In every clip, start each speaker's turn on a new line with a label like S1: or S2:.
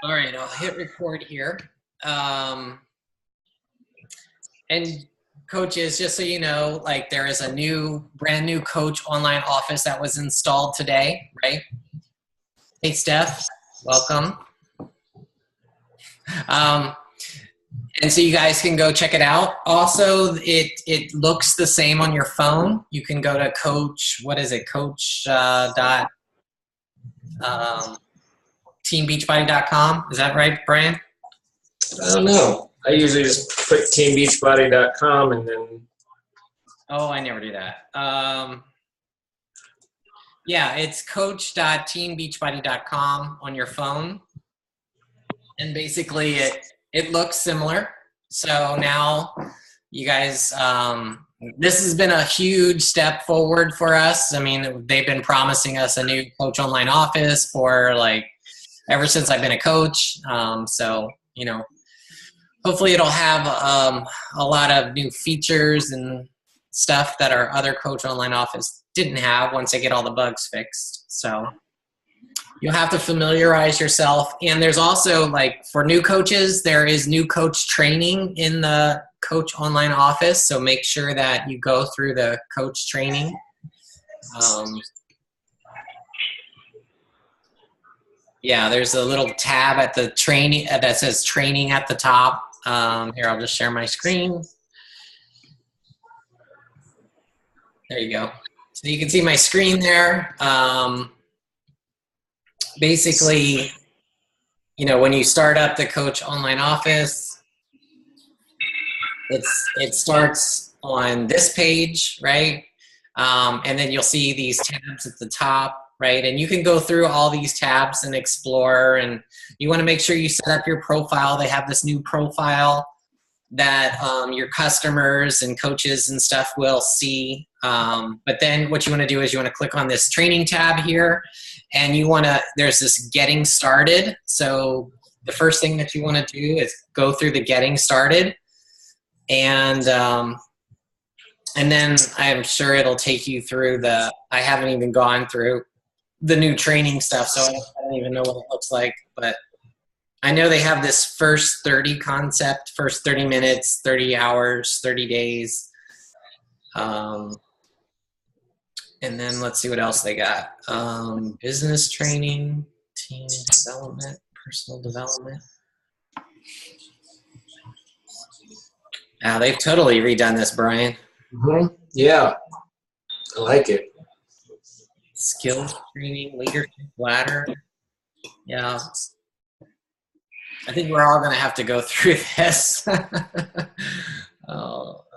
S1: All right, I'll hit record here. Um, and coaches, just so you know, like there is a brand new coach online office that was installed today, right? Hey, Steph, welcome. Um, and so you guys can go check it out. Also, it looks the same on your phone. You can go to Coach teambeachbody.com. Is that right, Brian?
S2: I don't know. I usually just put teambeachbody.com and then.
S1: Oh, I never do that. Yeah, it's coach.teambeachbody.com on your phone. And basically it looks similar. So now you guys, this has been a huge step forward for us. I mean, they've been promising us a new coach online office for like ever since I've been a coach. So, you know, hopefully it'll have a lot of new features and stuff that our other coach online office didn't have once they get all the bugs fixed. So you'll have to familiarize yourself. And there's also, like, for new coaches, there is new coach training in the coach online office. So make sure that you go through the coach training. Yeah, there's a little tab at the training that says training at the top. Here, I'll just share my screen. There you go. So you can see my screen there. Basically, you know, when you start up the coach online office, it starts on this page, right? And then you'll see these tabs at the top, right? And you can go through all these tabs and explore, and you want to make sure you set up your profile. They have this new profile that your customers and coaches and stuff will see. But then what you want to do is you want to click on this training tab here, and you want to, there's this getting started. So the first thing that you want to do is go through the getting started. And then I'm sure it'll take you through I haven't even gone through the new training stuff, so I don't even know what it looks like. But I know they have this first 30 concept, first 30 minutes, 30 hours, 30 days. And then let's see what else they got. Business training, team development, personal development. They've totally redone this, Brian.
S2: Mm-hmm. Yeah, I like it.
S1: Skills training, leadership ladder. Yeah. I think we're all going to have to go through this. At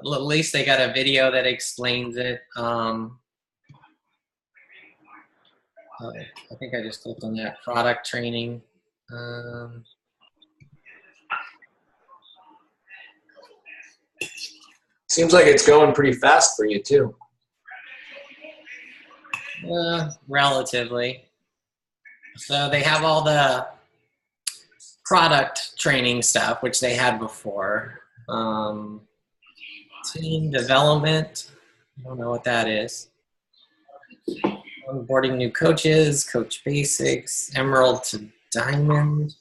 S1: least they got a video that explains it. I think I just clicked on that. Product training.
S2: Seems like it's going pretty fast for you too.
S1: Relatively. So they have all the product training stuff, which they had before. Team development. I don't know what that is. Onboarding new coaches, coach basics, emerald to diamond.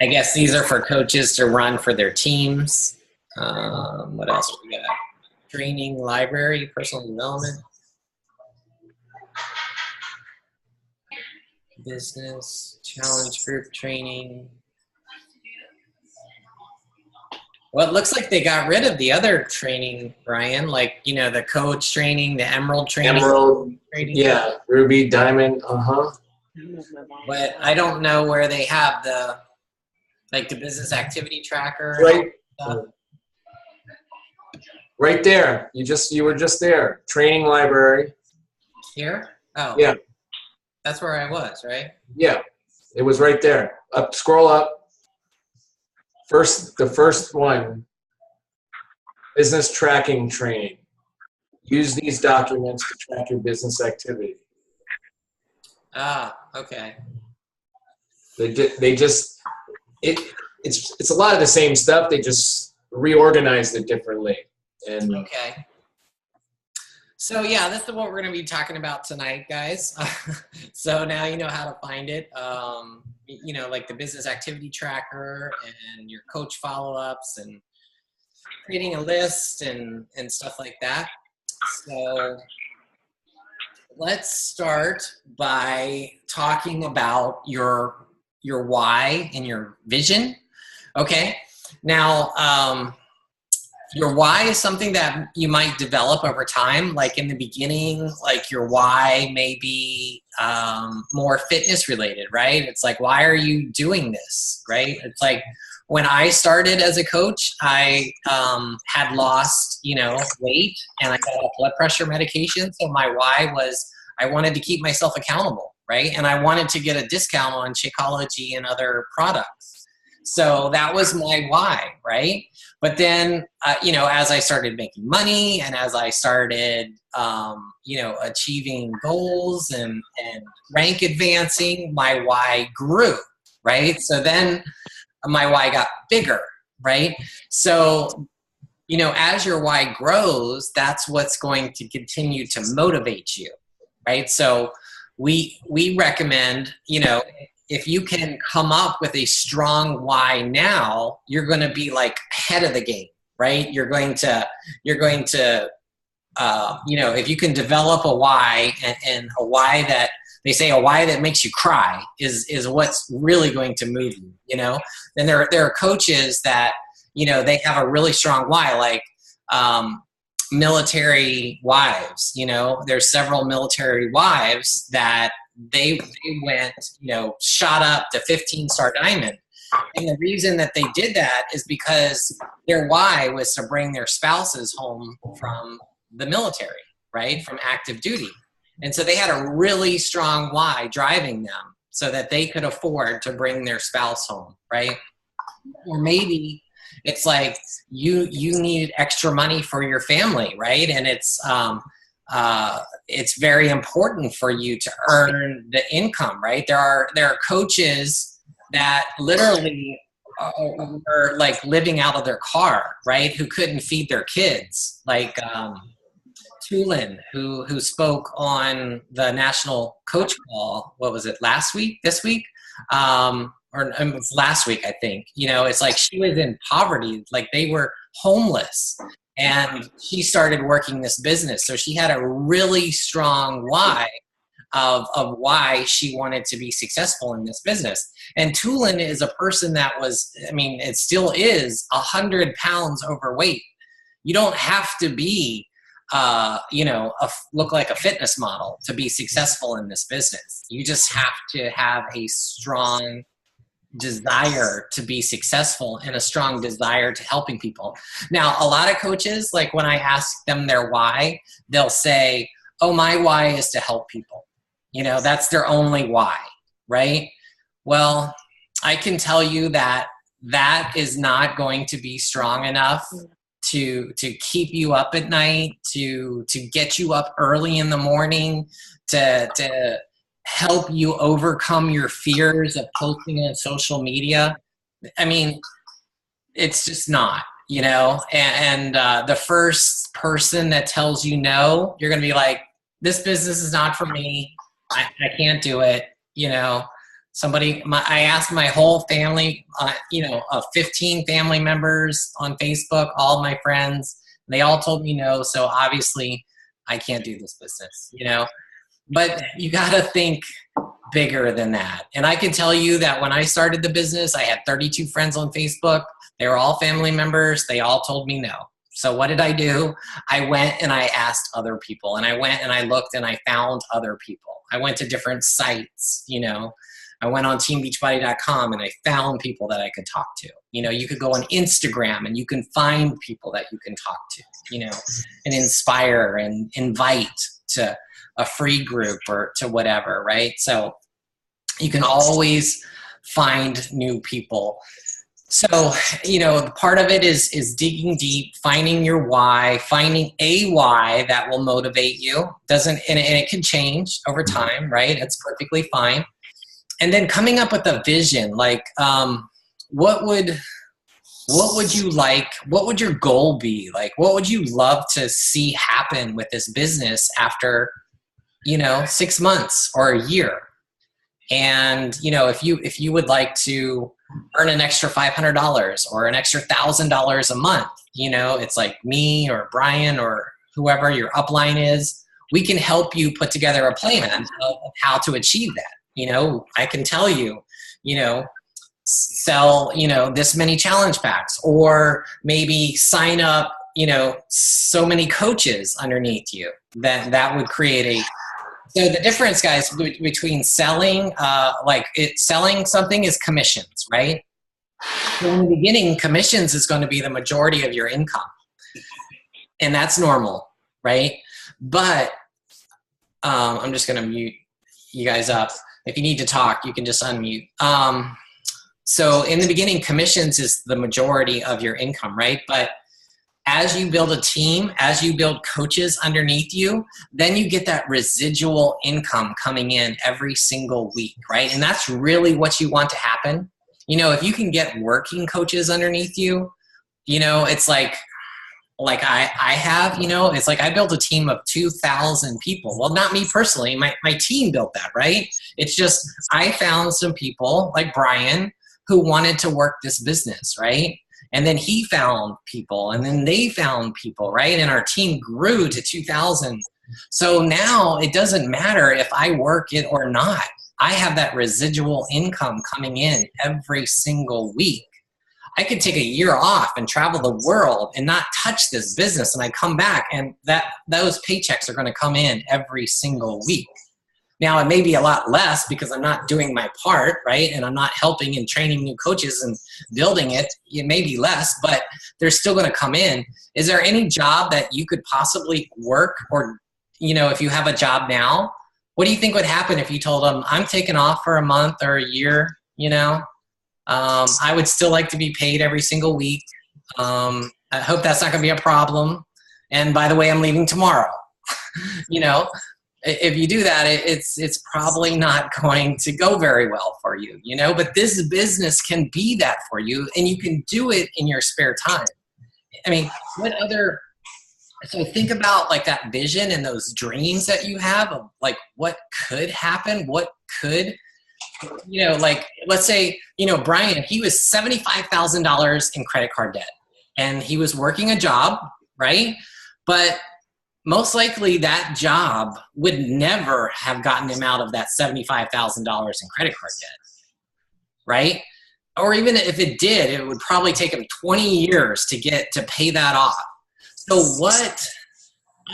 S1: I guess these are for coaches to run for their teams. What else we got? Training library, personal development. Business, challenge group training. Well, it looks like they got rid of the other training, Ryan, like, you know, the coach training, the emerald training.
S2: Emerald,
S1: training.
S2: Yeah, ruby, diamond,
S1: But I don't know where they have the business activity tracker.
S2: Right, right there. You were just there. Training library.
S1: Here? Oh.
S2: Yeah.
S1: That's where I was, right?
S2: Yeah, it was right there. Up, scroll up. The first one, business tracking training. Use these documents to track your business activity.
S1: Okay.
S2: It's a lot of the same stuff. They just reorganized it differently. And
S1: okay. So yeah, this is what we're going to be talking about tonight, guys. So now you know how to find it. you know, like the business activity tracker and your coach follow-ups and creating a list and stuff like that. So let's start by talking about your why and your vision. Okay. Now, your why is something that you might develop over time. Like in the beginning, like your why may be more fitness related, right? It's like, why are you doing this, right? It's like when I started as a coach, I had lost, you know, weight and I got a blood pressure medication. So my why was I wanted to keep myself accountable, right? And I wanted to get a discount on Shakeology and other products. So that was my why, right? But then, you know, as I started making money and as I started, you know, achieving goals and rank advancing, my why grew, right? So then my why got bigger, right? So, you know, as your why grows, that's what's going to continue to motivate you, right? So we recommend, you know, if you can come up with a strong why now, you're going to be like ahead of the game, right? You're going to, you know, if you can develop a why and a why that they say a why that makes you cry is what's really going to move you, you know? And there are coaches that, you know, they have a really strong why, like military wives, you know, there's several military wives that they went, you know, shot up to 15-star diamond. And the reason that they did that is because their why was to bring their spouses home from the military, right? From active duty. And so they had a really strong why driving them so that they could afford to bring their spouse home, right? Or maybe it's like you need extra money for your family, right? And it's very important for you to earn the income, right? There are coaches that literally were like living out of their car, right? Who couldn't feed their kids, like Tulin, who spoke on the national coach call. What was it, last week? This week? Or it was last week, I think. You know, it's like she was in poverty, like they were homeless. And she started working this business. So she had a really strong why of why she wanted to be successful in this business. And Tulin is a person that was, I mean, it still is 100 pounds overweight. You don't have to be, you know, look like a fitness model to be successful in this business. You just have to have a strong desire to be successful and a strong desire to helping people. Now, a lot of coaches, like when I ask them their why, they'll say, oh, my why is to help people. You know, that's their only why, right? Well, I can tell you that that is not going to be strong enough to keep you up at night, to get you up early in the morning, to help you overcome your fears of posting on social media. I mean, it's just not, you know, and the first person that tells you no, you're going to be like, this business is not for me. I can't do it. You know, I asked my whole family, you know, 15 family members on Facebook, all my friends, they all told me no. So obviously I can't do this business, you know. But you got to think bigger than that. And I can tell you that when I started the business, I had 32 friends on Facebook. They were all family members. They all told me no. So what did I do? I went and I asked other people, and I went and I looked and I found other people. I went to different sites, you know. I went on teambeachbody.com and I found people that I could talk to. You know, you could go on Instagram and you can find people that you can talk to, you know, and inspire and invite to a free group or to whatever, right? So you can always find new people. So, you know, part of it is digging deep, finding your why, finding a why that will motivate you. And it can change over time, right? It's perfectly fine. And then coming up with a vision, like what would you like? What would your goal be? Like, what would you love to see happen with this business after, you know, 6 months or a year? And, you know, if you would like to earn an extra $500 or an extra $1,000 a month, you know, it's like me or Brian or whoever your upline is, we can help you put together a plan of how to achieve that. You know, I can tell you, you know, sell, you know, this many challenge packs, or maybe sign up, you know, so many coaches underneath you. That would create a, so the difference, guys, between selling, selling something is commissions, right? So in the beginning, commissions is going to be the majority of your income, and that's normal, right? But I'm just going to mute you guys up. If you need to talk, you can just unmute. So in the beginning, commissions is the majority of your income, right? But as you build a team, as you build coaches underneath you, then you get that residual income coming in every single week, right? And that's really what you want to happen. You know, if you can get working coaches underneath you, you know, it's like I have, you know, it's like I built a team of 2,000 people. Well, not me personally, my team built that, right? It's just I found some people like Brian who wanted to work this business, right? And then he found people, and then they found people, right? And our team grew to 2,000. So now it doesn't matter if I work it or not. I have that residual income coming in every single week. I could take a year off and travel the world and not touch this business, and I come back and those paychecks are going to come in every single week. Now, it may be a lot less because I'm not doing my part, right? And I'm not helping and training new coaches and building it. It may be less, but they're still going to come in. Is there any job that you could possibly work, or, you know, if you have a job now, what do you think would happen if you told them, I'm taking off for a month or a year, you know? I would still like to be paid every single week. I hope that's not going to be a problem. And by the way, I'm leaving tomorrow. You know, if you do that, it's probably not going to go very well for you, you know, but this business can be that for you, and you can do it in your spare time. I mean, so think about like that vision and those dreams that you have of like what could happen, what could, you know, like let's say, you know, Brian, he was $75,000 in credit card debt, and he was working a job, right? But most likely that job would never have gotten him out of that $75,000 in credit card debt, right? Or even if it did, it would probably take him 20 years to pay that off. So what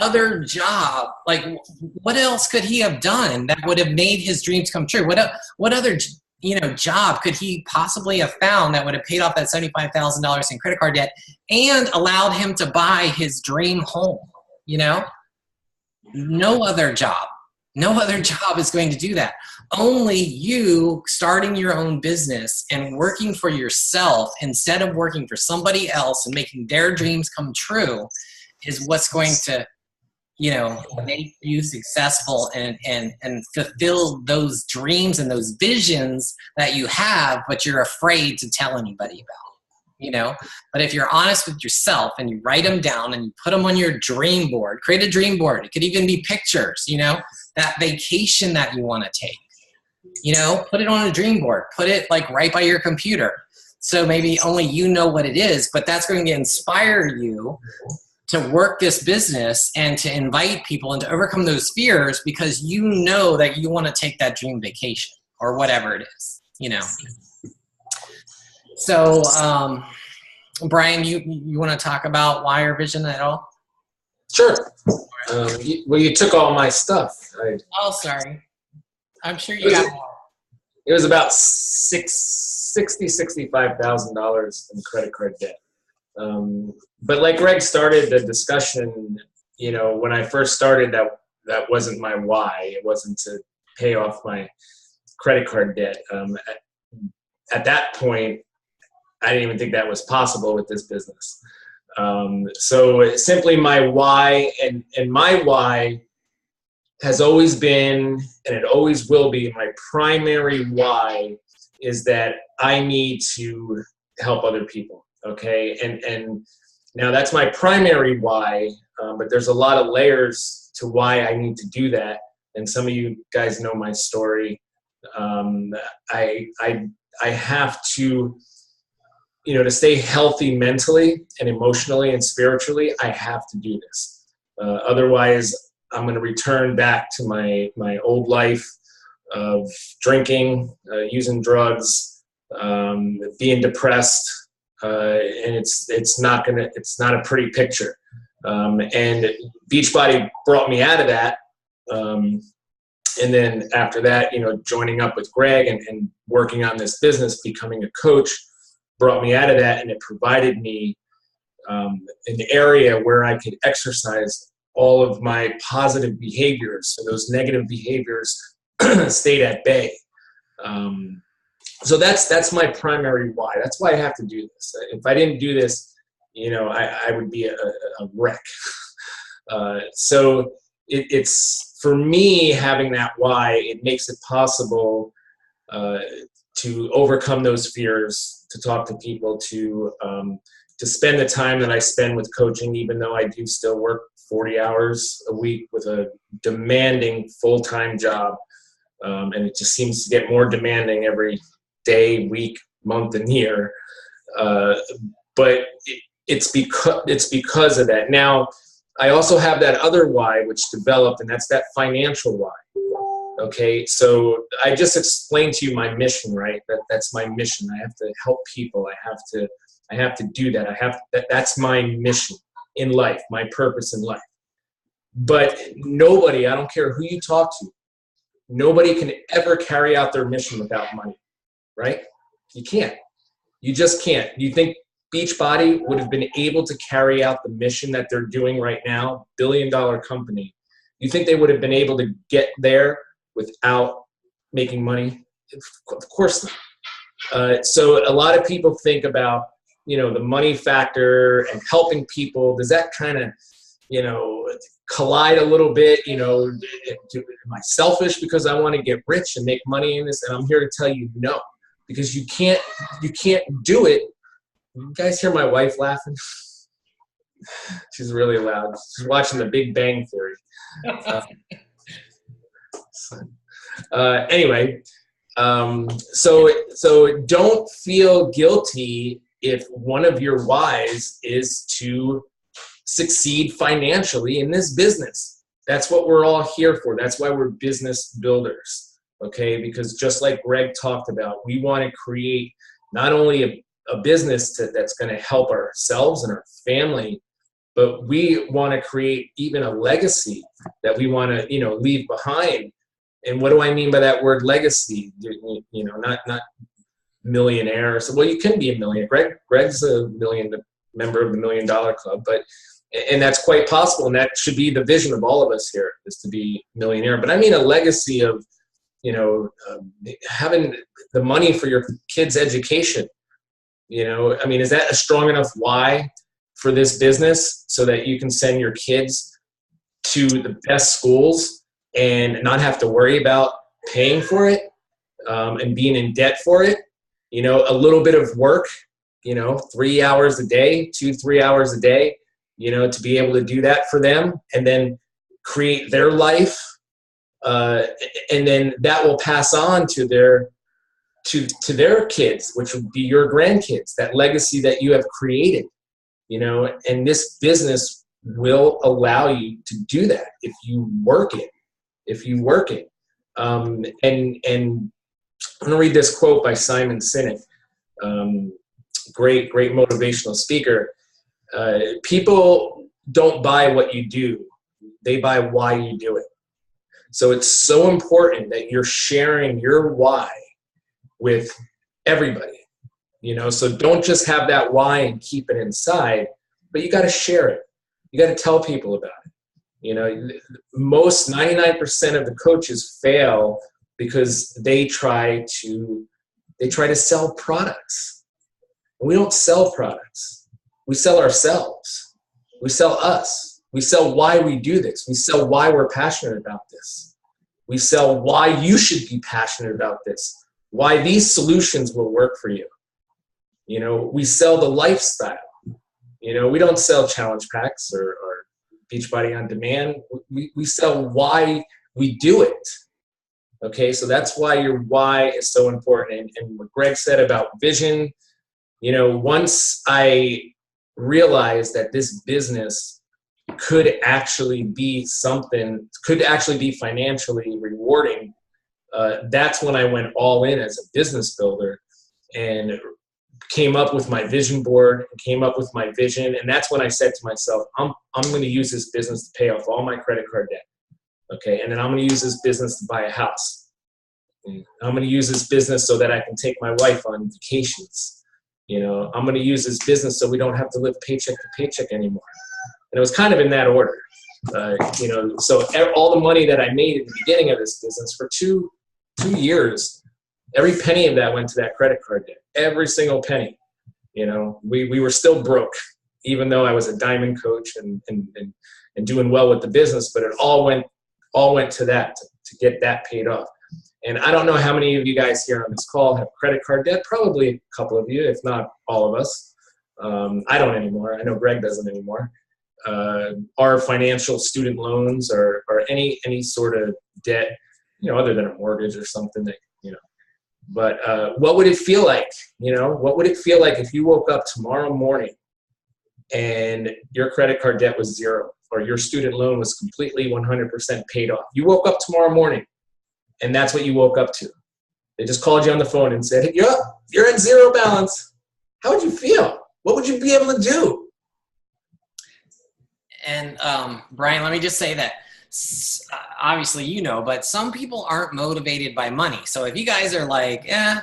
S1: other job, like what else could he have done that would have made his dreams come true? What other, you know, job could he possibly have found that would have paid off that $75,000 in credit card debt and allowed him to buy his dream home? You know, no other job is going to do that. Only you starting your own business and working for yourself instead of working for somebody else and making their dreams come true is what's going to, you know, make you successful and fulfill those dreams and those visions that you have, but you're afraid to tell anybody about. You know, but if you're honest with yourself and you write them down and you put them on your dream board, create a dream board. It could even be pictures, you know, that vacation that you want to take, you know, put it on a dream board, put it like right by your computer. So maybe only you know what it is, but that's going to inspire you to work this business and to invite people and to overcome those fears because you know that you want to take that dream vacation or whatever it is, you know. So, Brian, you want to talk about Wire Vision at all?
S2: Sure. You took all my stuff.
S1: Oh, sorry. I'm sure you got more.
S2: It was about $65,000 in credit card debt. But like Greg started the discussion, you know, when I first started, that wasn't my why. It wasn't to pay off my credit card debt. At that point, I didn't even think that was possible with this business. So simply my why, and my why has always been, and it always will be, my primary why is that I need to help other people, okay? And now that's my primary why, but there's a lot of layers to why I need to do that. And some of you guys know my story. I have to, to stay healthy mentally and emotionally and spiritually, I have to do this. Otherwise, I'm going to return back to my old life of drinking, using drugs, being depressed, and it's not a pretty picture. And Beachbody brought me out of that. And then after that, joining up with Greg and working on this business, becoming a coach, brought me out of that, and it provided me an area where I could exercise all of my positive behaviors, so those negative behaviors stayed at bay. So that's my primary why. That's why I have to do this. If I didn't do this, I would be a wreck. So it's for me, having that why, it makes it possible to overcome those fears, to talk to people, to spend the time that I spend with coaching, even though I do still work 40 hours a week with a demanding full-time job. And it just seems to get more demanding every day, week, month, and year. But it's because of that. Now, I also have that other why, which developed, and that's that financial why. Okay, so I just explained to you my mission, right? That's my mission. I have to help people. I have to do that. That's my mission in life, my purpose in life. But nobody, I don't care who you talk to, nobody can ever carry out their mission without money, right? You can't. You just can't. You think Beachbody would have been able to carry out the mission that they're doing right now, billion-dollar company? You think they would have been able to get there without making money? Of course not. So a lot of people think about, the money factor and helping people. Does that kind of, collide a little bit? Am I selfish because I want to get rich and make money in this? And I'm here to tell you no, because you can't do it. You guys hear my wife laughing? She's really loud. She's watching The Big Bang Theory. Anyway, so don't feel guilty if one of your whys is to succeed financially in this business. That's what we're all here for. That's why we're business builders, okay? Because just like Greg talked about, we want to create not only a business that's going to help ourselves and our family, but we want to create even a legacy that we want to, leave behind. And what do I mean by that word legacy? Not millionaire. So, well, you can be a millionaire. Greg's a member of the $1 Million Club, and that's quite possible. And that should be the vision of all of us here, is to be millionaire. But I mean a legacy of, having the money for your kids' education. Is that a strong enough why for this business, so that you can send your kids to the best schools and not have to worry about paying for it, and being in debt for it? A little bit of work, 3 hours a day, 2-3 hours a day, to be able to do that for them, and then create their life. And then that will pass on to their kids, which would be your grandkids, that legacy that you have created, and this business will allow you to do that if you work it. And I'm going to read this quote by Simon Sinek, great motivational speaker. People don't buy what you do. They buy why you do it. So it's so important that you're sharing your why with everybody, so don't just have that why and keep it inside, but you got to share it. You got to tell people about it. Most 99% of the coaches fail because they try to sell products. We don't sell products. We sell ourselves. We sell us. We sell why we do this. We sell why we're passionate about this. We sell why you should be passionate about this. Why these solutions will work for you. We sell the lifestyle. We don't sell challenge packs or Beachbody on Demand. We sell why we do it. Okay, so that's why your why is so important. And what Greg said about vision, once I realized that this business could actually be financially rewarding, that's when I went all in as a business builder and came up with my vision board, came up with my vision. And that's when I said to myself, I'm going to use this business to pay off all my credit card debt. Okay, and then I'm going to use this business to buy a house. I'm going to use this business so that I can take my wife on vacations. I'm going to use this business so we don't have to live paycheck to paycheck anymore. And it was kind of in that order. So all the money that I made at the beginning of this business for two years, every penny of that went to that credit card debt. Every single penny. We were still broke, even though I was a diamond coach and doing well with the business, but it all went to that, to get that paid off. And I don't know how many of you guys here on this call have credit card debt. Probably a couple of you, if not all of us. I don't anymore. I know Greg doesn't anymore. Our financial student loans or any sort of debt, other than a mortgage or something that, But what would it feel like? What would it feel like if you woke up tomorrow morning and your credit card debt was zero or your student loan was completely 100% paid off? You woke up tomorrow morning and that's what you woke up to. They just called you on the phone and said, hey, you're at zero balance. How would you feel? What would you be able to do?
S1: And Brian, let me just say that obviously, but some people aren't motivated by money. So if you guys are like, I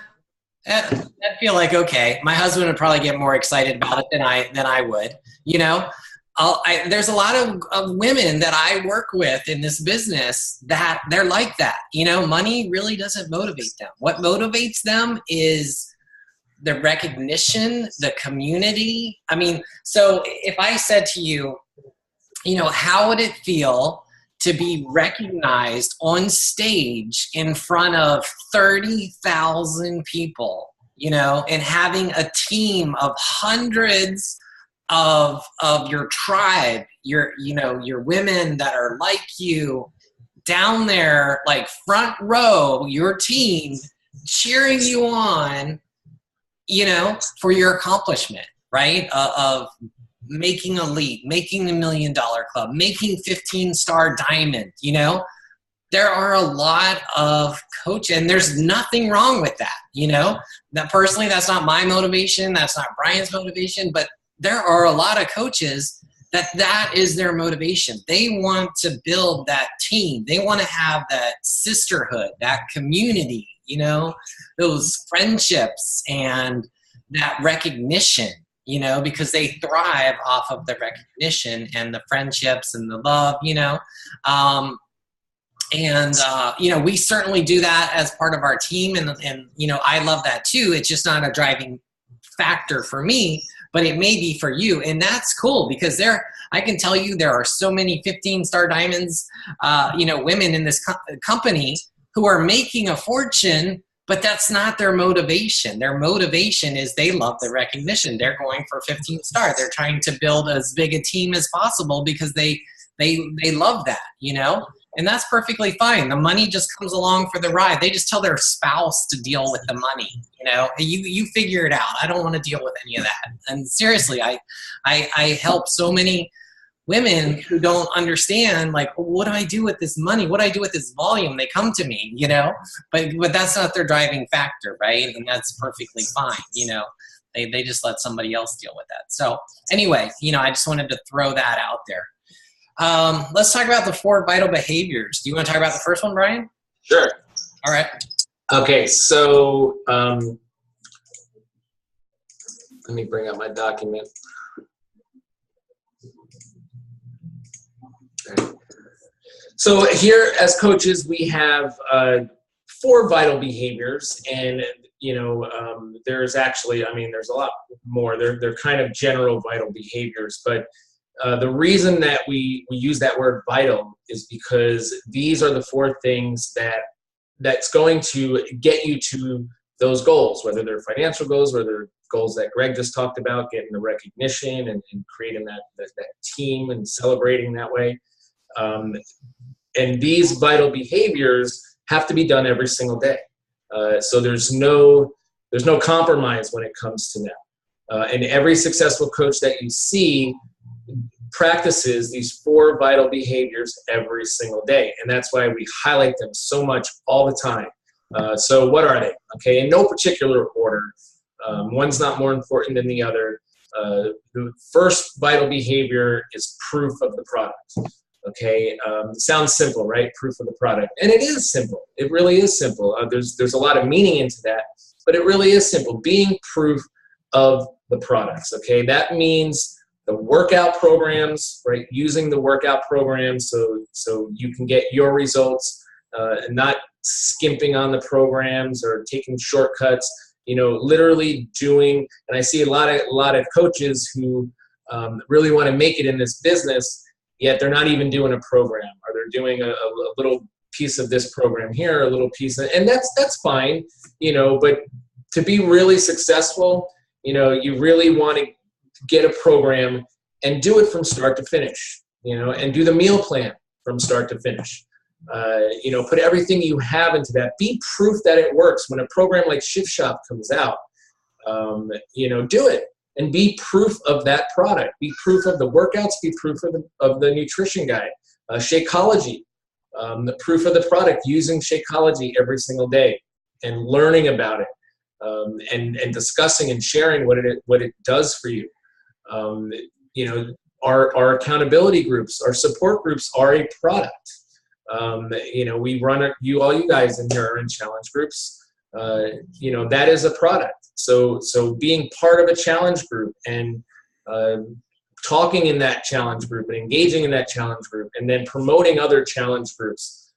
S1: feel like, okay, my husband would probably get more excited about it than I would, there's a lot of women that I work with in this business that they're like that. Money really doesn't motivate them. What motivates them is the recognition, the community. I mean, so if I said to you, how would it feel to be recognized on stage in front of 30,000 people, and having a team of hundreds of your tribe, your women that are like you down there, like front row, your team cheering you on, for your accomplishment, right? Of making elite, making the $1 Million Club, making 15-star diamond, there are a lot of coaches, and there's nothing wrong with that, That personally, that's not my motivation, that's not Brian's motivation, but there are a lot of coaches that is their motivation. They want to build that team. They want to have that sisterhood, that community, those friendships and that recognition, because they thrive off of the recognition and the friendships and the love, we certainly do that as part of our team. And I love that too. It's just not a driving factor for me, but it may be for you. And that's cool because I can tell you there are so many 15-star diamonds, women in this company who are making a fortune, but that's not their motivation. Their motivation is they love the recognition. They're going for 15-star. They're trying to build as big a team as possible because they love that, and that's perfectly fine. The money just comes along for the ride. They just tell their spouse to deal with the money, you figure it out. I don't want to deal with any of that. And seriously, I help so many women who don't understand, like, what do I do with this money? What do I do with this volume? They come to me, but that's not their driving factor, right? And that's perfectly fine, they just let somebody else deal with that. So anyway, I just wanted to throw that out there. Let's talk about the 4 vital behaviors. Do you want to talk about the first one, Brian?
S2: Sure.
S1: All right.
S2: Okay, so let me bring up my document. Okay. So here as coaches, we have 4 vital behaviors, and there's actually, there's a lot more. They're kind of general vital behaviors, but the reason that we use that word vital is because these are the 4 things that's going to get you to those goals, whether they're financial goals, whether they're goals that Greg just talked about, getting the recognition and creating that team and celebrating that way. And these vital behaviors have to be done every single day. So there's no compromise when it comes to that. And every successful coach that you see practices these 4 vital behaviors every single day. And that's why we highlight them so much all the time. So what are they? Okay, in no particular order. One's not more important than the other. The first vital behavior is proof of the product. Okay, sounds simple, right? Proof of the product. And it is simple. It really is simple. There's a lot of meaning into that, but it really is simple. Being proof of the products, okay? That means the workout programs, right? Using the workout programs so you can get your results, and not skimping on the programs or taking shortcuts. Literally doing. And I see a lot of coaches who really want to make it in this business, yet they're not even doing a program, or they're doing a little piece of this program here, a little piece and that's fine, but to be really successful, you really want to get a program and do it from start to finish, and do the meal plan from start to finish. Put everything you have into that. Be proof that it works. When a program like Shift Shop comes out, do it and be proof of that product. Be proof of the workouts. Be proof of the nutrition guide. Shakeology, the proof of the product, using Shakeology every single day and learning about it, and discussing and sharing what it does for you. Our accountability groups, our support groups are a product. We run all you guys in here are in challenge groups. That is a product. So being part of a challenge group and talking in that challenge group and engaging in that challenge group and then promoting other challenge groups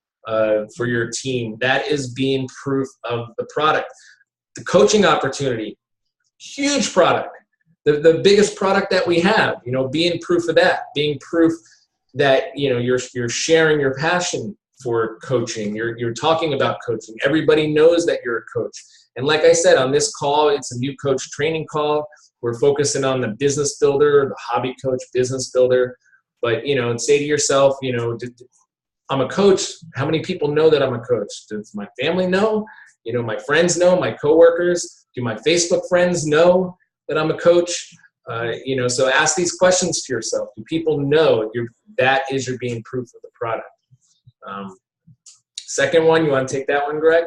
S2: for your team, that is being proof of the product. The coaching opportunity, huge product. The biggest product that we have, being proof of that, being proof that you're sharing your passion for coaching. You're talking about coaching. Everybody knows that you're a coach. And like I said, on this call, it's a new coach training call. We're focusing on the business builder, the hobby coach business builder. But say to yourself, I'm a coach. How many people know that I'm a coach? Does my family know? My friends know, my coworkers. Do my Facebook friends know that I'm a coach? So ask these questions to yourself. Do people know that is your being proof of the product? Second one, you want to take that one, Greg?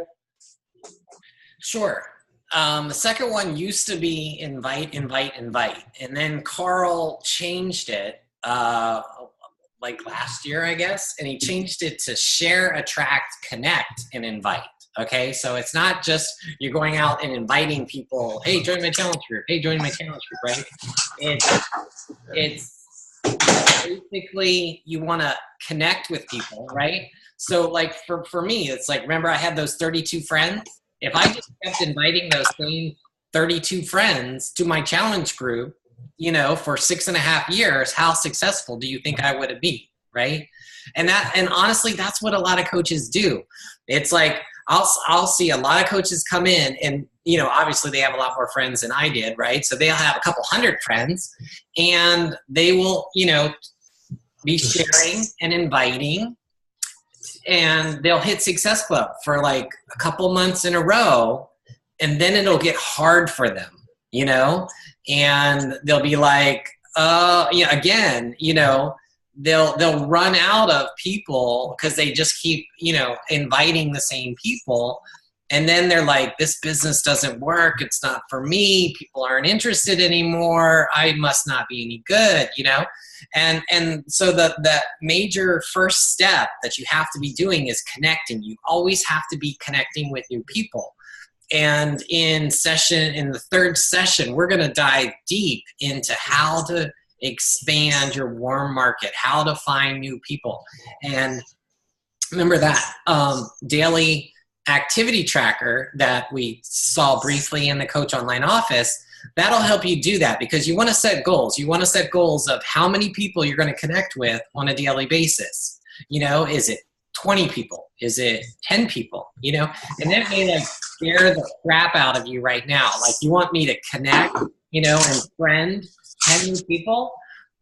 S1: Sure. The second one used to be invite. And then Carl changed it like last year, I guess. And he changed it to share, attract, connect, and invite. Okay, so it's not just you're going out and inviting people, hey, join my challenge group, hey, join my challenge group, right? It's basically you want to connect with people, right? So like for me, it's like, remember I had those 32 friends? If I just kept inviting those same 32 friends to my challenge group, for 6.5 years, how successful do you think I would have been, right? And honestly, that's what a lot of coaches do. It's like, I'll see a lot of coaches come in and, obviously they have a lot more friends than I did, right? So they'll have a couple hundred friends and they will, be sharing and inviting, and they'll hit Success Club for like a couple months in a row, and then it'll get hard for them, and they'll be like, again, they'll run out of people because they just keep, inviting the same people. And then they're like, this business doesn't work. It's not for me. People aren't interested anymore. I must not be any good, And so the major first step that you have to be doing is connecting. You always have to be connecting with new people. And in the third session, we're going to dive deep into how to expand your warm market, how to find new people. And remember that daily activity tracker that we saw briefly in the Coach Online office, that'll help you do that, because you want to set goals. You want to set goals of how many people you're going to connect with on a daily basis. Is it 20 people? Is it 10 people? And that may like scare the crap out of you right now. Like, you want me to connect, and friend 10 new people?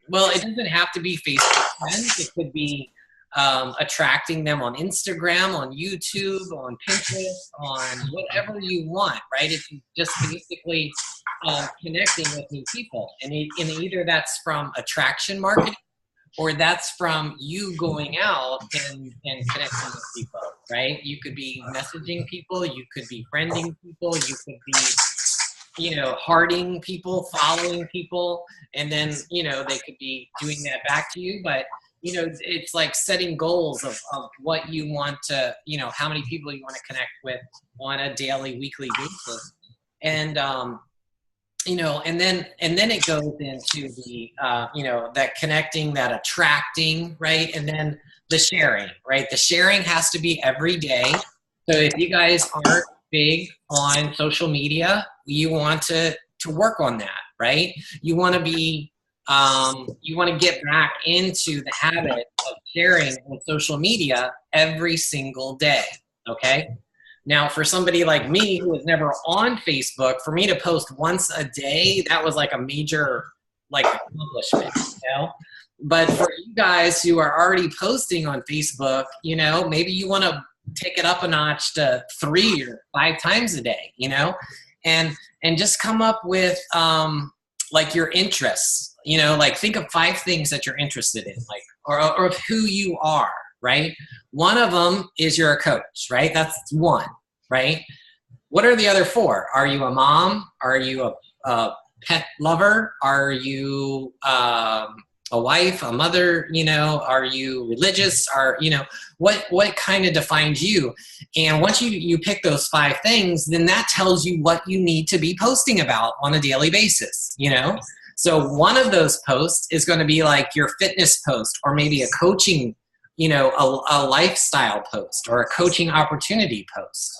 S1: Well, it doesn't have to be Facebook friends. It could be attracting them on Instagram, on YouTube, on Pinterest, on whatever you want, right? It's just basically connecting with new people. And either that's from attraction marketing, or that's from you going out and connecting with people, right? You could be messaging people, you could be friending people, you could be, hearting people, following people, and then, they could be doing that back to you. But, it's like setting goals of what you want to, how many people you want to connect with on a daily, weekly basis. And, and then it goes into the, that connecting, that attracting, right? And then the sharing, right? The sharing has to be every day. So if you guys aren't big on social media, you want to work on that, right? You want to be, you want to get back into the habit of sharing on social media every single day, okay? Now, for somebody like me who was never on Facebook, for me to post once a day, that was like a major accomplishment, But for you guys who are already posting on Facebook, maybe you want to take it up a notch to 3 or 5 times a day, and just come up with your interests, think of 5 things that you're interested in, or of who you are. Right? One of them is you're a coach, right? That's one, right? What are the other 4? Are you a mom? Are you a pet lover? Are you a wife, a mother? Are you religious? What kind of defines you? And once you pick those 5 things, then that tells you what you need to be posting about on a daily basis, So one of those posts is going to be like your fitness post, or maybe a coaching, a lifestyle post, or a coaching opportunity post,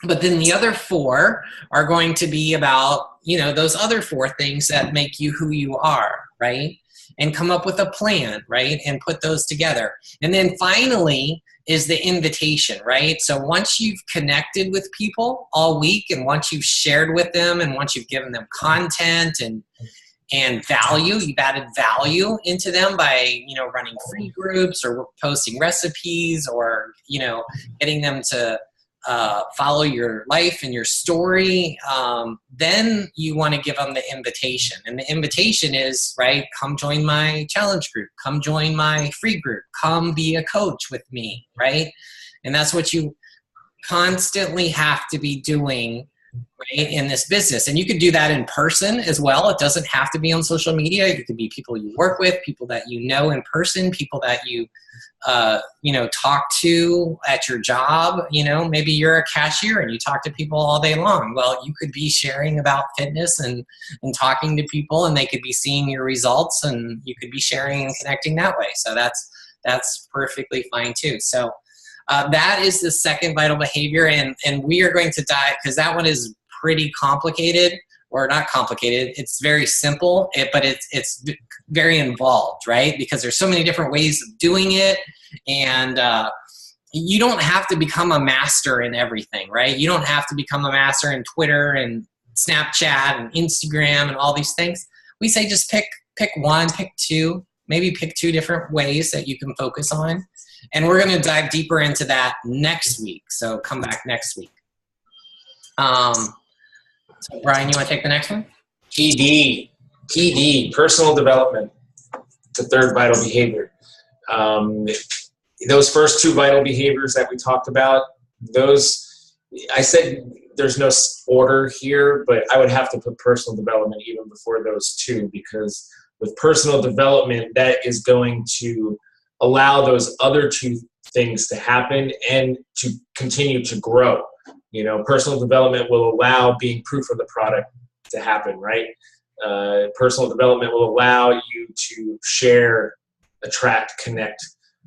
S1: but then the other 4 are going to be about, those other 4 things that make you who you are, right? And come up with a plan, right? And put those together. And then finally is the invitation, right? So once you've connected with people all week, and once you've shared with them, and once you've given them content and value, you've added value into them by, running free groups, or posting recipes, or, getting them to follow your life and your story, then you want to give them the invitation. And the invitation is, right, come join my challenge group, come join my free group, come be a coach with me, right? And that's what you constantly have to be doing, right, in this business. And you could do that in person as well. It doesn't have to be on social media. It could be people you work with, people that you know in person, people that you talk to at your job. Maybe you're a cashier and you talk to people all day long. Well, you could be sharing about fitness and talking to people, and they could be seeing your results, and you could be sharing and connecting that way. So that's perfectly fine too. So that is the second vital behavior, and we are going to dive, because that one is pretty complicated, or not complicated. It's very simple, but it's very involved, right? Because there's so many different ways of doing it, and you don't have to become a master in everything, right? You don't have to become a master in Twitter and Snapchat and Instagram and all these things. We say just pick 1, pick 2, maybe pick 2 different ways that you can focus on. And we're going to dive deeper into that next week. So come back next week. So Brian, you want to take the next one?
S2: PD, personal development. It's the 3rd vital behavior. Those first 2 vital behaviors that we talked about, those, I said there's no order here, but I would have to put personal development even before those 2, because with personal development, that is going to allow those other 2 things to happen and to continue to grow. Personal development will allow being proof of the product to happen, right? Personal development will allow you to share, attract, connect,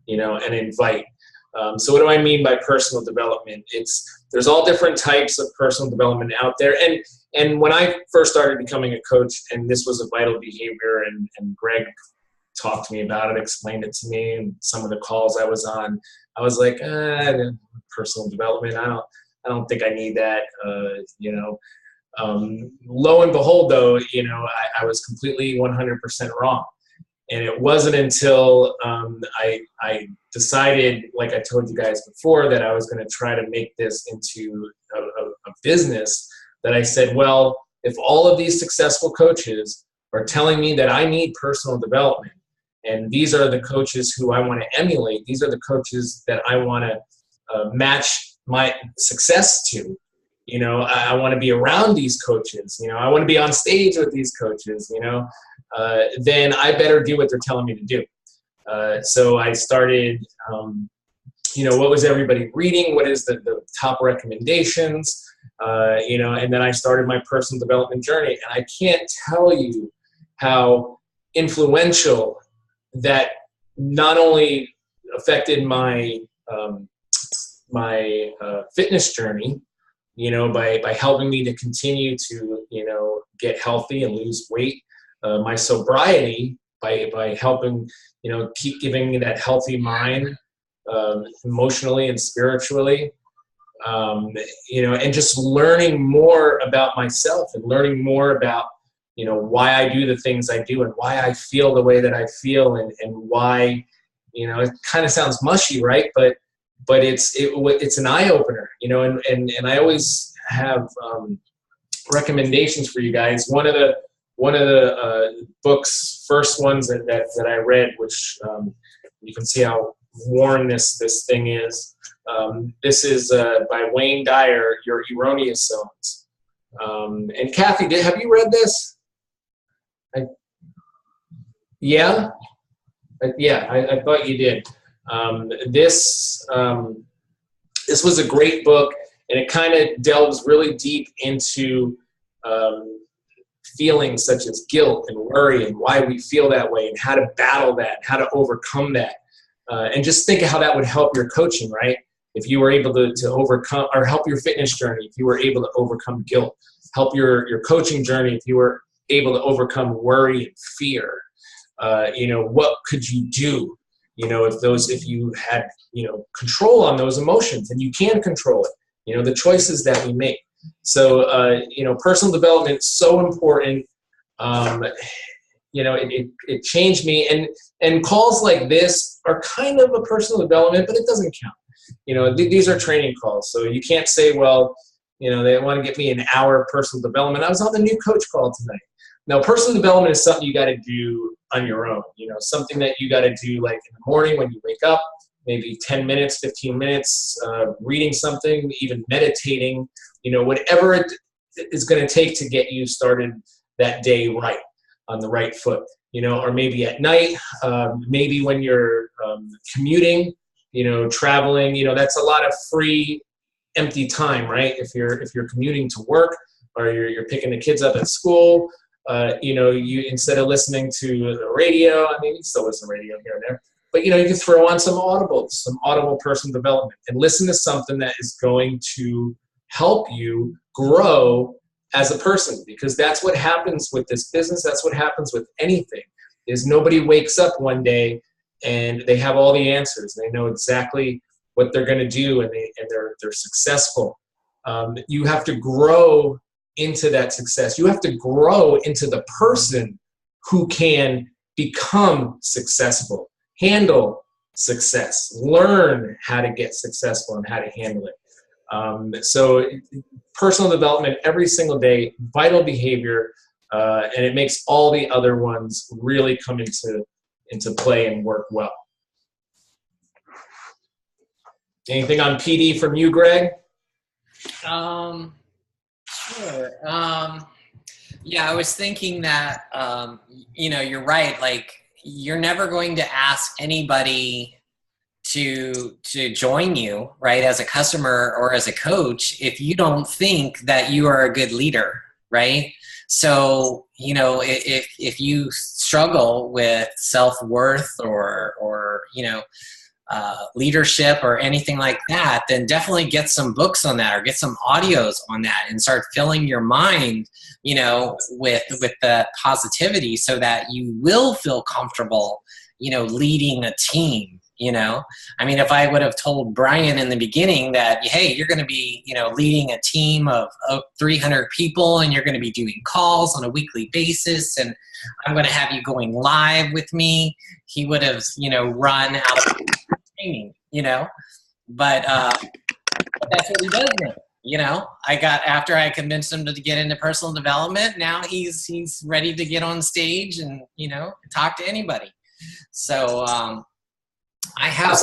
S2: and invite. So what do I mean by personal development? There's all different types of personal development out there. And when I first started becoming a coach, and this was a vital behavior, and Greg talked to me about it, explained it to me, and some of the calls I was on, I was like, personal development, I don't think I need that, Lo and behold, though, I was completely 100% wrong. And it wasn't until I decided, like I told you guys before, that I was going to try to make this into a business, that I said, well, if all of these successful coaches are telling me that I need personal development, and these are the coaches who I want to emulate, these are the coaches that I want to match my success to, you know, I want to be around these coaches, you know, I want to be on stage with these coaches, you know, then I better do what they're telling me to do. So I started, you know, what was everybody reading? What is the top recommendations? You know, and then I started my personal development journey. And I can't tell you how influential that not only affected my fitness journey, you know, by helping me to continue to, you know, get healthy and lose weight, my sobriety by helping, you know, keep giving me that healthy mind, emotionally and spiritually, you know, and just learning more about myself and learning more about, you know, why I do the things I do and why I feel the way that I feel, and why, you know, it kind of sounds mushy, right? But it's an eye opener, you know, and I always have recommendations for you guys. One of the books, first ones that I read, which you can see how worn this thing is. This is by Wayne Dyer, Your Erroneous Zones. And Kathy, have you read this? Yeah, I thought you did. This was a great book, and it kind of delves really deep into feelings such as guilt and worry and why we feel that way and how to battle that, how to overcome that. And just think of how that would help your coaching, right? If you were able to overcome, or help your fitness journey, if you were able to overcome guilt, help your coaching journey, if you were able to overcome worry and fear. You know, what could you do? You know, if you had, you know, control on those emotions, and you can control it, you know, the choices that we make. So, you know, personal development is so important. You know, it changed me, and calls like this are kind of a personal development, but it doesn't count. You know, these are training calls. So you can't say, well, you know, they want to get me an hour of personal development. I was on the new coach call tonight. Now, personal development is something you got to do on your own, you know, something that you got to do like in the morning when you wake up, maybe 10 minutes, 15 minutes, reading something, even meditating, you know, whatever it is going to take to get you started that day right, on the right foot, you know, or maybe at night, maybe when you're commuting, you know, traveling, you know, that's a lot of free, empty time, right? If you're commuting to work, or you're picking the kids up at school, you know, you, instead of listening to the radio, I mean, you still listen to radio here and there, but, you know, you can throw on some audible personal development, and listen to something that is going to help you grow as a person, because that's what happens with this business. That's what happens with anything, is nobody wakes up one day and they have all the answers. They know exactly what they're going to do, and they're successful. You have to grow into that success. You have to grow into the person who can become successful, handle success, learn how to get successful and how to handle it. So personal development every single day, vital behavior, and it makes all the other ones really come into play and work well. Anything on PD from you, Greg?
S1: Sure. Yeah, I was thinking that, you know, you're right. Like, you're never going to ask anybody to join you, right, as a customer or as a coach, if you don't think that you are a good leader, right? So, you know, if you struggle with self-worth or you know, leadership or anything like that, then definitely get some books on that, or get some audios on that, and start filling your mind, you know, with the positivity, so that you will feel comfortable, you know, leading a team, I mean, if I would have told Brian in the beginning that, hey, you're going to be, leading a team of 300 people and you're going to be doing calls on a weekly basis and I'm going to have you going live with me, he would have, run out of training, but that's what he does now. After I convinced him to get into personal development, now he's ready to get on stage and, talk to anybody. So, I have.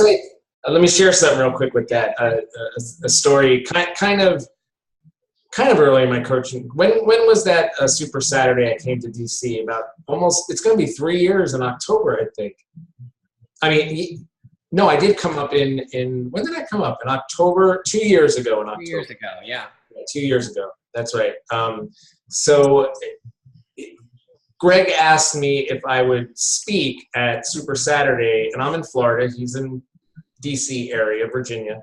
S2: Let me share something real quick with that. A story, kind of early in my coaching. When was that Super Saturday I came to DC? About it's going to be 3 years in October, I think. I mean, no, I did come up in when did I come up? In October, 2 years ago. In October.
S1: 2 years ago, yeah.
S2: 2 years ago. That's right. So Greg asked me if I would speak at Super Saturday, and I'm in Florida. He's in DC area, Virginia.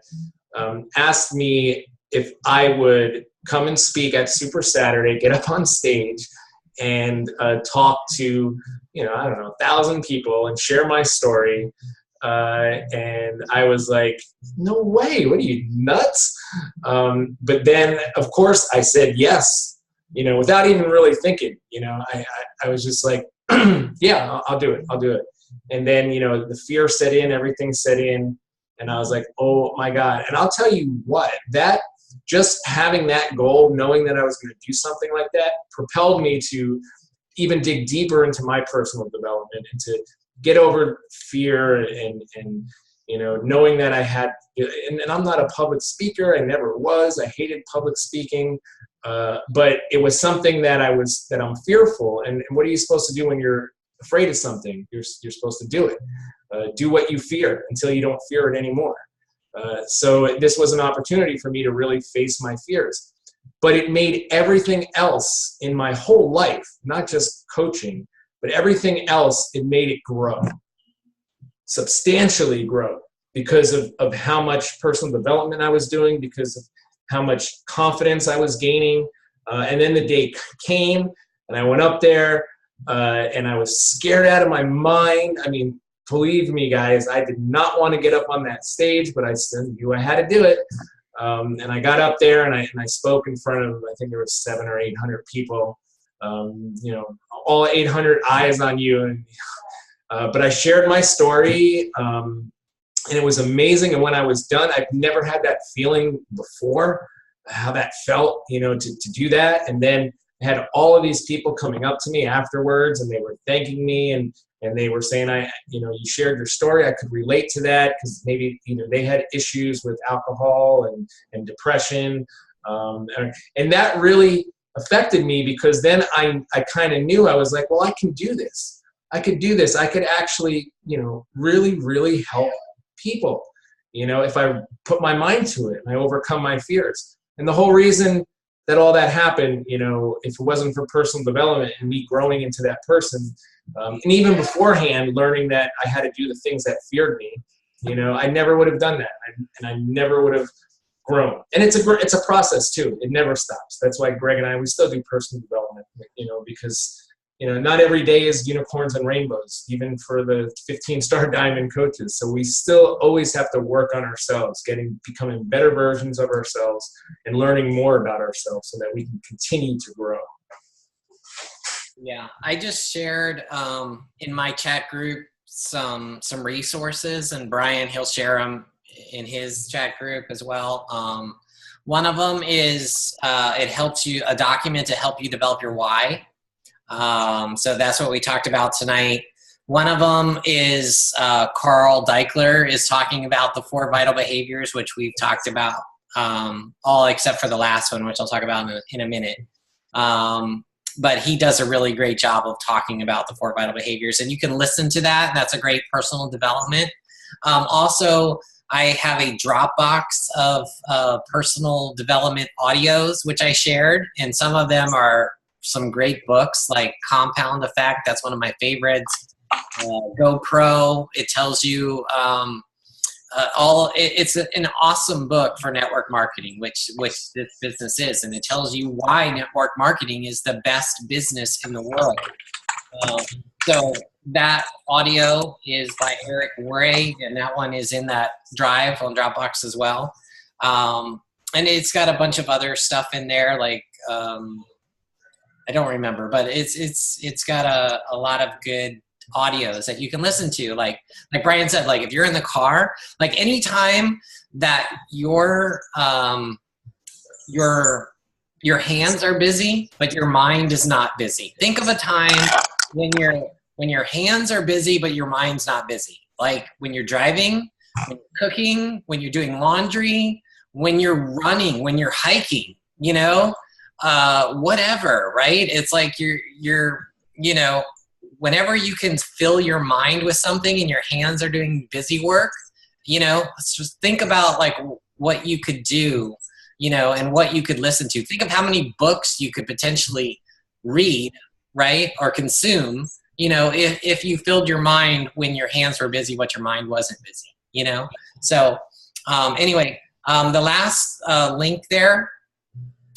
S2: Asked me if I would come and speak at Super Saturday, get up on stage, and talk to, 1,000 people and share my story. And I was like, no way. What are you, nuts? But then, of course, I said yes. Without even really thinking, I was just like, yeah, I'll do it. And then, the fear set in, everything set in, and I was like, oh my God. And I'll tell you what, that just having that goal, knowing that I was going to do something like that, propelled me to even dig deeper into my personal development and to get over fear and knowing that I had, and I'm not a public speaker. I never was. I hated public speaking. But it was something that I'm fearful. And what are you supposed to do when you're afraid of something? You're supposed to do it. Do what you fear until you don't fear it anymore. So this was an opportunity for me to really face my fears. But it made everything else in my whole life, not just coaching, but everything else, it made it grow. Substantially grow because of how much personal development I was doing, because of how much confidence I was gaining. And then the day came and I went up there and I was scared out of my mind. I mean, believe me, guys, I did not want to get up on that stage, but I still knew I had to do it. And I got up there and I spoke in front of, I think there was 700 or 800 people, all 800 eyes on you. And, but I shared my story. And it was amazing. And when I was done, I've never had that feeling before, how that felt, to do that. And then I had all of these people coming up to me afterwards and they were thanking me and they were saying, you shared your story. I could relate to that because maybe, they had issues with alcohol and depression. And that really affected me because then I kind of knew, I was like, well, I can do this. I could do this. I could actually, really, really help people, if I put my mind to it and I overcome my fears. And the whole reason that all that happened, if it wasn't for personal development and me growing into that person, and even beforehand learning that I had to do the things that feared me, I never would have done that. And I never would have grown. And it's a process too. It never stops. That's why Greg and I, we still do personal development, because not every day is unicorns and rainbows, even for the 15-star diamond coaches. So we still always have to work on ourselves, becoming better versions of ourselves and learning more about ourselves so that we can continue to grow.
S1: Yeah, I just shared in my chat group some resources, and Brian, he'll share them in his chat group as well. One of them is it helps you, a document to help you develop your why. So that's what we talked about tonight. One of them is Carl Deichler is talking about the 4 vital behaviors, which we've talked about all except for the last one, which I'll talk about in a minute. But he does a really great job of talking about the 4 vital behaviors, and you can listen to that. That's a great personal development. Also, I have a Dropbox of personal development audios, which I shared, and some of them are some great books like Compound Effect. That's one of my favorites. GoPro. It tells you it's an awesome book for network marketing, which this business is, and it tells you why network marketing is the best business in the world. So that audio is by Eric Worre, and that one is in that drive on Dropbox as well. And it's got a bunch of other stuff in there, like I don't remember, but it's got a lot of good audios that you can listen to. Like Brian said, like if you're in the car, like anytime that your hands are busy, but your mind is not busy. Think of a time when your hands are busy, but your mind's not busy. Like when you're driving, when you're cooking, when you're doing laundry, when you're running, when you're hiking, you know, whatever, right? It's like you're, you know, whenever you can fill your mind with something and your hands are doing busy work, you know, just think about like what you could do, you know, and what you could listen to. Think of how many books you could potentially read, right, or consume, you know, if you filled your mind when your hands were busy, but your mind wasn't busy, you know. So anyway, the last link there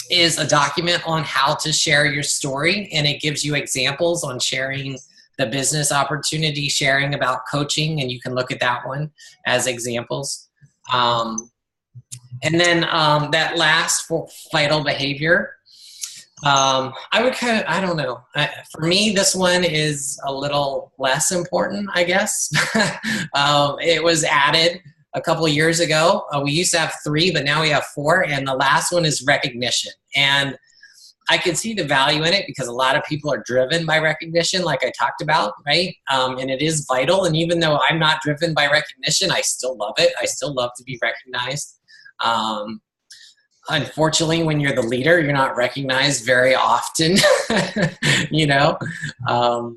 S1: is a document on how to share your story, and it gives you examples on sharing the business opportunity, sharing about coaching, and you can look at that one as examples. And then that last for vital behavior, I would kind of, I don't know. For me, this one is a little less important, I guess. It was added a couple of years ago. We used to have 3, but now we have 4. And the last one is recognition. And I can see the value in it because a lot of people are driven by recognition, like I talked about, right? And it is vital. And even though I'm not driven by recognition, I still love it. I still love to be recognized. Unfortunately, when you're the leader, you're not recognized very often. You know,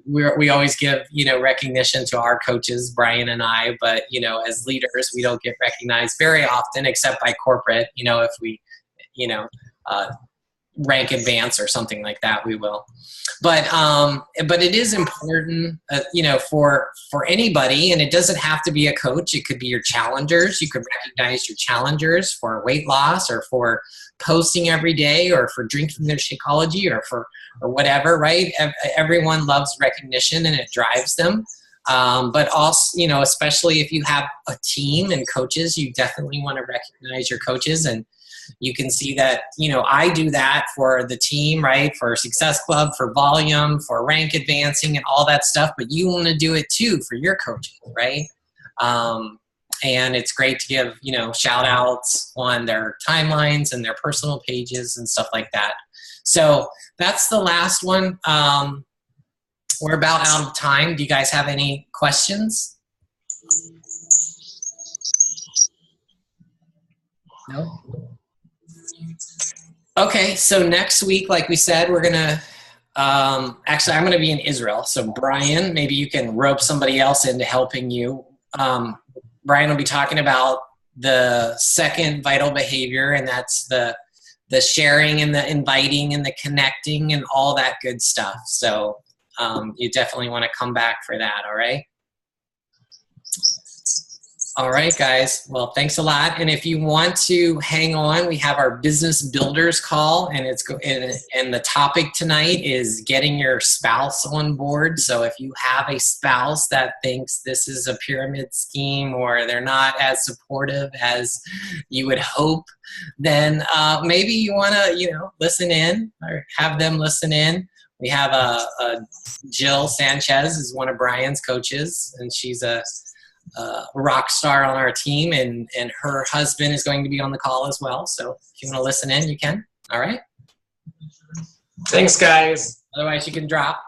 S1: we always give, you know, recognition to our coaches, Brian and I, but, you know, as leaders, we don't get recognized very often, except by corporate. You know, if we, you know, rank advance or something like that, we will. But it is important, you know, for anybody, and it doesn't have to be a coach. It could be your challengers. You could recognize your challengers for weight loss, or for posting every day, or for drinking their Shakeology, or whatever, right? Everyone loves recognition, and it drives them. But also, you know, especially if you have a team and coaches, you definitely want to recognize your coaches. And you can see that, you know, I do that for the team, right? For Success Club, for Volume, for rank advancing and all that stuff. But you want to do it too for your coaches, right? And it's great to give, you know, shout outs on their timelines and their personal pages and stuff like that. So that's the last one. We're about out of time. Do you guys have any questions? No? Okay, so next week, like we said, we're going to, actually, I'm going to be in Israel. So Brian, maybe you can rope somebody else into helping you. Brian will be talking about the second vital behavior, and that's the sharing and the inviting and the connecting and all that good stuff. So you definitely want to come back for that, all right? All right, guys. Well, thanks a lot. And if you want to hang on, we have our business builders call, and and the topic tonight is getting your spouse on board. So if you have a spouse that thinks this is a pyramid scheme, or they're not as supportive as you would hope, then maybe you want to, you know, listen in, or have them listen in. We have Jill Sanchez is one of Brian's coaches, and she's a rock star on our team, and her husband is going to be on the call as well. So if you want to listen in, you can. All right.
S2: Thanks, guys.
S1: Otherwise, you can drop.